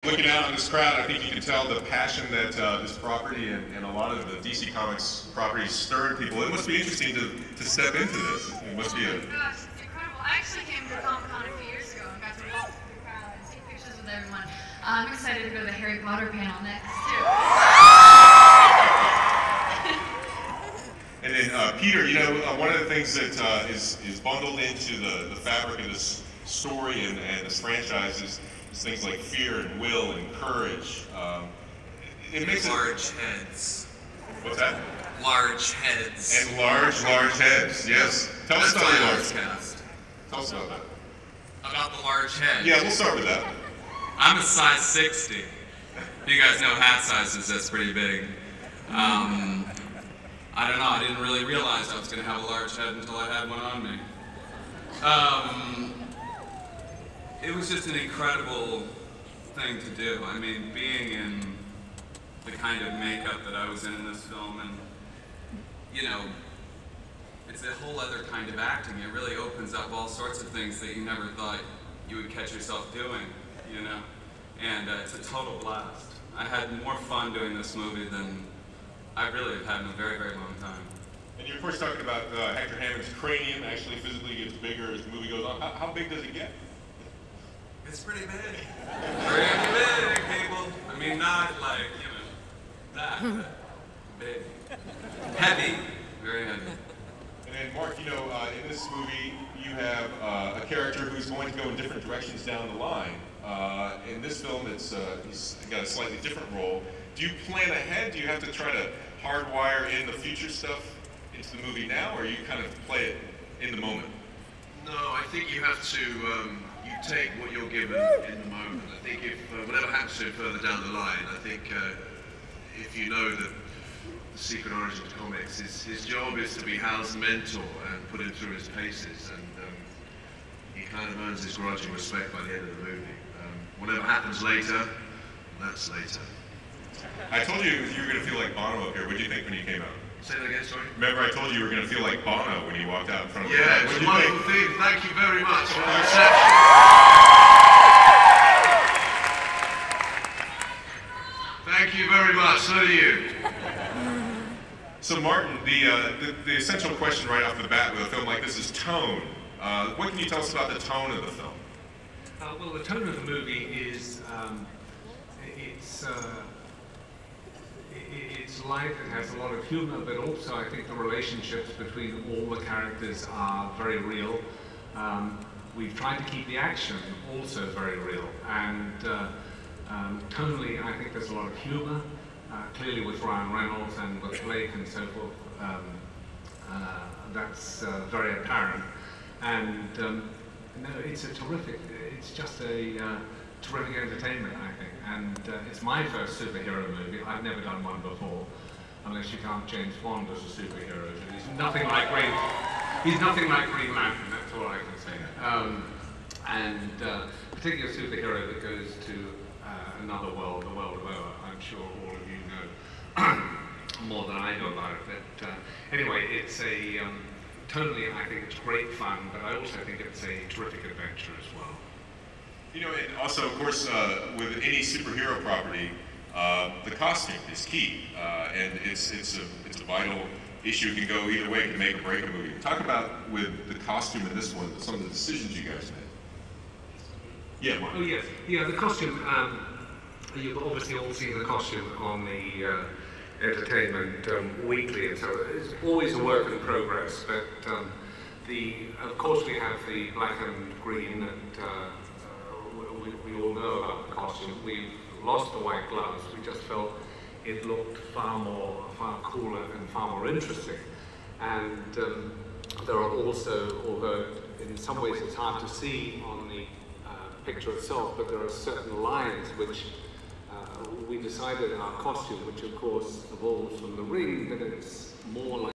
Looking out on this crowd, I think you can tell the passion that this property and a lot of the DC Comics properties stir in people. It must be interesting to step into this. It must be a... Oh my gosh, it's incredible. I actually came to Comic-Con a few years ago and got to walk through the crowd and take pictures with everyone. I'm excited to go to the Harry Potter panel next, too. And then, Peter, you know, one of the things that is bundled into the fabric of this story and this franchise is things like fear and will and courage. It makes large heads. What's that? Large heads. And large heads, yes. Tell us about the large cast. Tell us about that. About the large head. Yeah, we'll start with that. I'm a size 60. If you guys know hat sizes, that's pretty big. I don't know, I didn't really realize I was going to have a large head until I had one on me. It was just an incredible thing to do. I mean, being in the kind of makeup that I was in this film, and, you know, it's a whole other kind of acting. It really opens up all sorts of things that you never thought you would catch yourself doing, you know? And it's a total blast. I had more fun doing this movie than I really have had in a very, very long time. And you're of course talking about Hector Hammond's cranium actually physically gets bigger as the movie goes on. How big does it get? It's pretty big. Pretty big, people. I mean, not like, you know, that, but big. Heavy. Very heavy. And then, Mark, you know, in this movie, you have a character who's going to go in different directions down the line. In this film, he's got a slightly different role. Do you plan ahead? Do you have to try to hardwire in the future stuff into the movie now, or you kind of play it in the moment? No, I think you have to, you take what you're given in the moment. I think if, whatever happens to him further down the line, I think if you know that the Secret Origins comics, his job is to be Hal's mentor and put him through his paces, and he kind of earns his grudging respect by the end of the movie. Whatever happens later, that's later. I told you were going to feel like Bono up here. What did you think when you came out? Say that again, sorry? Remember I told you were going to feel like Bono when you walked out in front of the Yeah, it's a wonderful thing. Thank you very much for the reception. Thank you very much. So do you. So Martin, the essential question right off the bat with a film like this is tone. What can you tell us about the tone of the film? Well, the tone of the movie is it's light, it has a lot of humor, but also I think the relationships between all the characters are very real. We've tried to keep the action also very real, and tonally I think there's a lot of humor, clearly with Ryan Reynolds and with Blake and so forth. That's very apparent, and no, it's just a terrific entertainment, I think, and it's my first superhero movie. I've never done one before, unless you count James Bond as a superhero. He's nothing like Green Lantern. That's all I can say. And particularly a superhero that goes to another world, the world of Oa. I'm sure all of you know more than I know about it. But anyway, it's a totally, I think it's great fun, but I also think it's a terrific adventure as well. You know, and also, of course, with any superhero property, the costume is key, and it's a vital issue. It can go either way. It can make or break a movie. Talk about with the costume in this one, some of the decisions you guys made. Yeah, Mark. Oh yes, yeah. The costume. You've obviously all seen the costume on the Entertainment Weekly, and so it's always a work in progress. But of course, we have the black and green that. We all know about the costume. We've lost the white gloves. We just felt it looked far cooler and far more interesting. And there are also, although in some ways it's hard to see on the picture itself, but there are certain lines which we decided in our costume, which of course evolved from the ring, that it's more like